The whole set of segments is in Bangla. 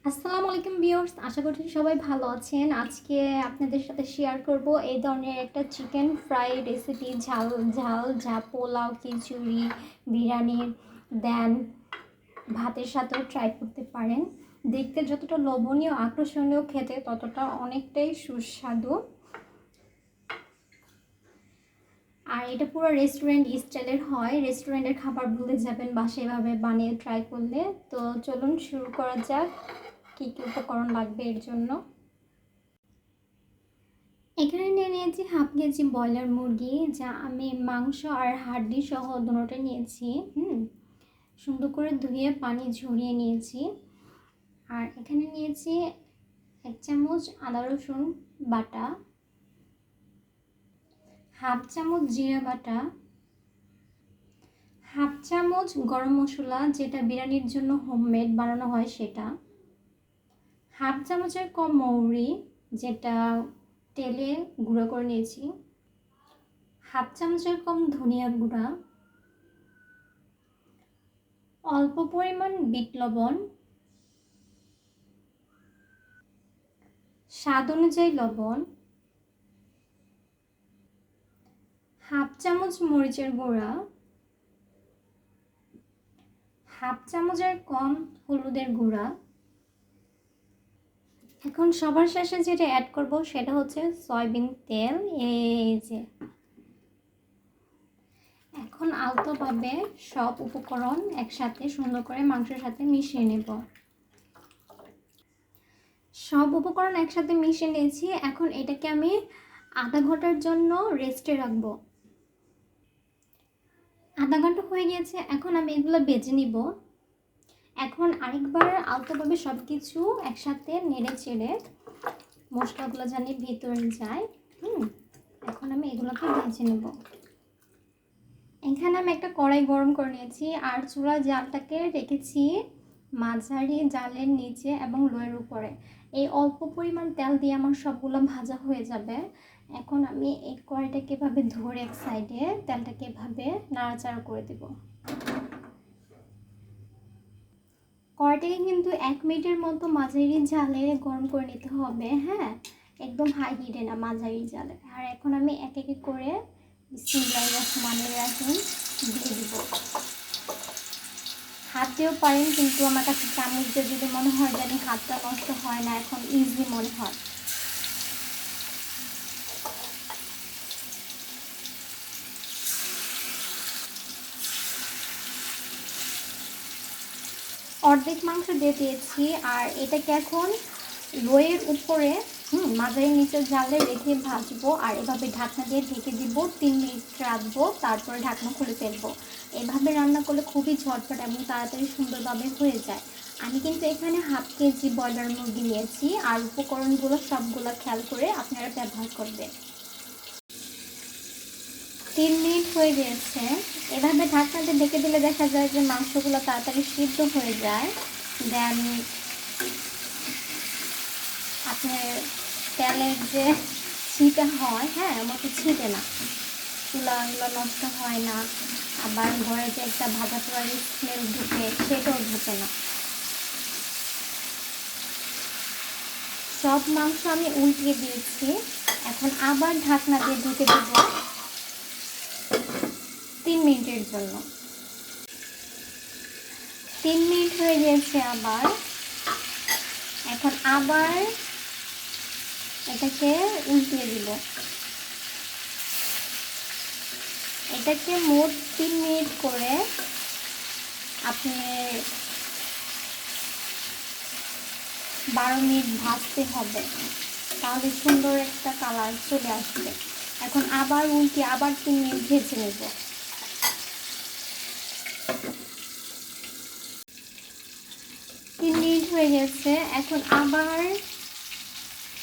আসসালামু আলাইকুম ভিউয়ার্স, আশা করছি সবাই ভালো আছেন। আজকে আপনাদের সাথে শেয়ার করব এই ধরনের একটা চিকেন ফ্রাই রেসিপি। ঝাল ঝাল পোলাও, খিচুড়ি, বিরিয়ানি, দেন ভাতের সাথেও ট্রাই করতে পারেন। দেখতে যতটা লোভনীয় আকর্ষণীয়, খেতে ততটা অনেকটাই সুস্বাদু। আর এটা পুরো রেস্টুরেন্ট স্টাইলের হয়। রেস্টুরেন্টের খাবার ভুলে যাবেন বাসায় এভাবে বানিয়ে ট্রাই করলে। তো চলুন শুরু করা যাক। কী কী উপকরণ লাগবে এর জন্য। এখানে নিয়ে নিয়েছি হাফ কেজি ব্রয়লার মুরগি, যা আমি মাংস আর হাড্ডি সহ দুটোটা নিয়েছি। সুন্দর করে ধুয়ে পানি ঝরিয়ে নিয়েছি। আর এখানে নিয়েছি 1 চামচ আদা রসুন বাটা, হাফ চামচ জিরা বাটা, হাফ চামচ গরম মশলা, যেটা বিরিয়ানির জন্য হোমমেড বানানো হয় সেটা, হাফ চামচের কম মৌরি, যেটা তেলে গুঁড়ো করে নিয়েছি, হাফ চামচের কম ধনিয়া গুঁড়া, অল্প পরিমাণ বিট লবণ, স্বাদ অনুযায়ী লবণ, হাফ চামচ মরিচের গুঁড়া, হাফ চামচের কম হলুদের গুঁড়া। এখন সবার শেষে যেটা অ্যাড করব সেটা হচ্ছে সয়াবিন তেল। এই যে এখন আলতোভাবে সব উপকরণ একসাথে সুন্দর করে মাংসের সাথে মিশিয়ে নেব। সব উপকরণ একসাথে মিশিয়ে নিয়েছি। এখন এটাকে আমি আধা ঘন্টার জন্য রেস্টে রাখবো। আধা ঘন্টা হয়ে গিয়েছে, এখন আমি এগুলো বেজে নিব। এখন আরেকবার আলতোভাবে সব কিছু একসাথে নেড়ে চেড়ে মশলাগুলো জানি ভিতরে যায়। এখন আমি এগুলোকে ভেজে নেব। এখানে আমি একটা কড়াই গরম করে নিয়েছি আর চুলা জালটাকে রেখেছি মাঝারি জালের নিচে এবং লোয়ের উপরে। এই অল্প পরিমাণ তেল দিয়ে আমার সবগুলো ভাজা হয়ে যাবে। এখন আমি এই কড়াইটাকে এভাবে ধরে এক সাইডে তেলটাকে এভাবে নাড়াচাড়া করে দেব। কড়াইটাকে কিন্তু 1 মিনিটের মতো মাঝারি জালে গরম করে নিতে হবে। হ্যাঁ, একদম হাই হিটে না, মাঝারি জালে। আর এখন আমি এক এক করে বিসমিল্লাহির রহমানির রহিম দিয়ে দিব। হাত দিয়েও পারেন, কিন্তু আমার কাছে চামচ দিয়ে যদি মনে হয় জানি হাতটা নষ্ট হয় না, এখন ইজি মনে হয়। অর্ধেক মাংস দিয়ে দিয়েছি আর এটাকে এখন লোয়ের উপরে মাঝারি নিচের জালে রেখে ভাজবো। আর এভাবে ঢাকনা দিয়ে ঢেকে দিব, 3 মিনিট রাখবো, তারপরে ঢাকনা খুলে ফেলবো। এভাবে রান্না করলে খুবই ঝটপট এবং তাড়াতাড়ি সুন্দরভাবে হয়ে যায়। আমি কিন্তু এখানে হাফ কেজি ব্রয়লার মুরগি নিয়েছি। আর উপকরণগুলো সবগুলো খেয়াল করে আপনারা ব্যবহার করবেন। 3 মিনিট হয়ে গিয়েছে। এভাবে ঢাকনাতে ঢেকে দিলে দেখা যায় যে মাংসগুলো তাড়াতাড়ি সিদ্ধ হয়ে যায়। দেন আপনার তেলের যে ছিটা হয়, হ্যাঁ, আমাকে ছিটে না, চুলাগুলো নষ্ট হয় না, আবার ঘরে যে একটা ভাজা পোড়ার স্মেল ঢুকে সেটাও ঢুকে না। সব মাংস আমি উল্টিয়ে দিয়েছি। এখন আবার ঢাকনা দিয়ে ঢেকে দেবো 3 মিনিটের জন্য। 3 মিনিট হয়ে গিয়েছে আবার। এখন আবার এটাকে উল্টিয়ে দিব। এটাকে মোট 3 মিনিট করে আপনি 12 মিনিট ভাজতে হবে, তাহলে সুন্দর একটা কালার চলে আসবে। এখন আবার উল্টে আবার 3 মিনিট ভেজে নেব। 3 মিনিট হয়ে গেছে, এখন আবার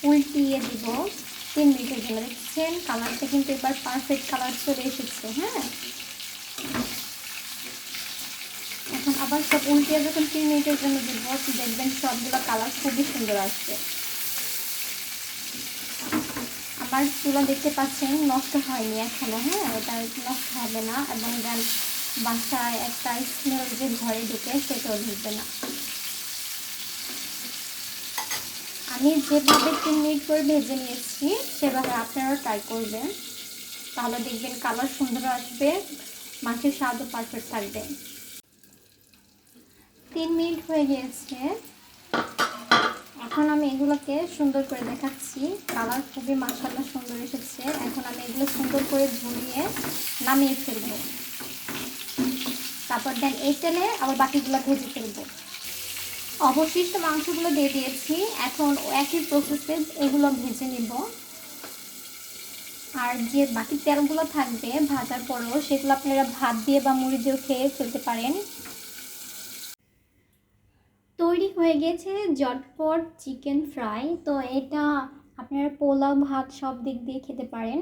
উল্টিয়ে দিব 3 মিনিটের জন্য। দেখছেন কালারটা কিন্তু এবার পারফেক্ট কালার চলে এসেছে। হ্যাঁ, এখন আবার সব উল্টিয়ে যখন 3 মিনিটের জন্য দিব, দেখবেন সবগুলো কালার খুবই সুন্দর আসবে। আমার চুলা দেখতে পাচ্ছেন নষ্ট হয়নি এখনো। হ্যাঁ, এটা নষ্ট হবে না এবং দেন বাসায় একটা স্মেল যে ঘরে ঢুকে সেটাও ঢুকবে না। আমি যেভাবে 3 মিনিট করে ভেজে নিয়েছি সেভাবে আপনারা ট্রাই করবেন, তাহলে দেখবেন কালার সুন্দর আসবে, মাংসের স্বাদও পারফেক্ট থাকবে। 3 মিনিট হয়ে গিয়েছে, এখন আমি এগুলোকে সুন্দর করে দেখাচ্ছি। কালার খুবই মাশাআল্লাহ সুন্দর এসেছে। এখন আমি এগুলো সুন্দর করে ঝরিয়ে নামিয়ে ফেলবো, তারপর দেন এই তেলে আবার বাকিগুলো ভেজে ফেলবো। অবশিষ্ট মাংসগুলো দিয়ে দিয়েছি, এখন একই প্রসেসে এগুলো ভেজে নিব। আর যে বাকি তেলগুলো থাকবে ভাজার পরেও সেগুলো আপনারা ভাত দিয়ে বা মুড়ি দিয়েও খেয়ে ফেলতে পারেন। তৈরি হয়ে গেছে ঝটপট চিকেন ফ্রাই। তো এটা আপনারা পোলাও ভাত সব দিক দিয়ে খেতে পারেন,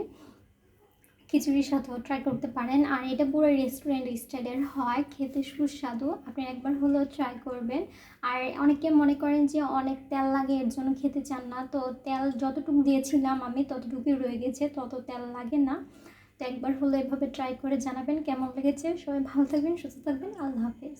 খিচুড়ির সাথেও ট্রাই করতে পারেন। আর এটা পুরো রেস্টুরেন্ট স্টাইলের হয়, খেতে সুস্বাদু, আপনি একবার হলেও ট্রাই করবেন। আর অনেকে মনে করেন যে অনেক তেল লাগে এর জন্য খেতে চান না, তো তেল যতটুকু দিয়েছিলাম আমি ততটুকুই রয়ে গেছে, তত তেল লাগে না। তো একবার হলে এভাবে ট্রাই করে জানাবেন কেমন লেগেছে। সবাই ভালো থাকবেন, সুস্থ থাকবেন, আল্লাহ হাফেজ।